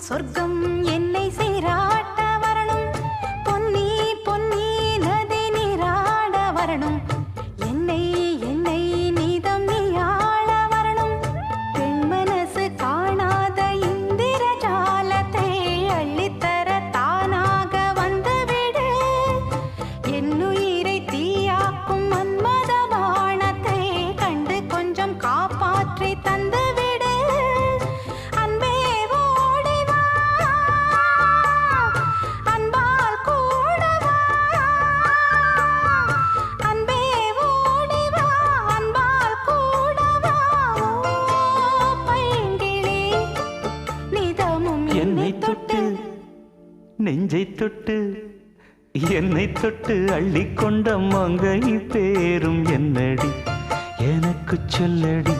சொர்க்கம் என்னை சீராட்ட வரணும், பொன்னி பொன்னி நதி நீராட வரணும், என்னை என்னை நீதம் நீயாள வரணும். பெண் மனசு காணாத இந்திர ஜாலத்தை அள்ளித்தர தானாக வந்துவிடு, என்னுயிரை தீயாக்கும் மன்மத பாணத்தை கண்டு கொஞ்சம் காப்பாற்றி தந்துவிடு. என்னை தொட்டு நெஞ்சை தொட்டு என்னை தொட்டு அள்ளிக்கொண்ட மங்கை பேரும் என்னடி எனக்கு சொல்லடி.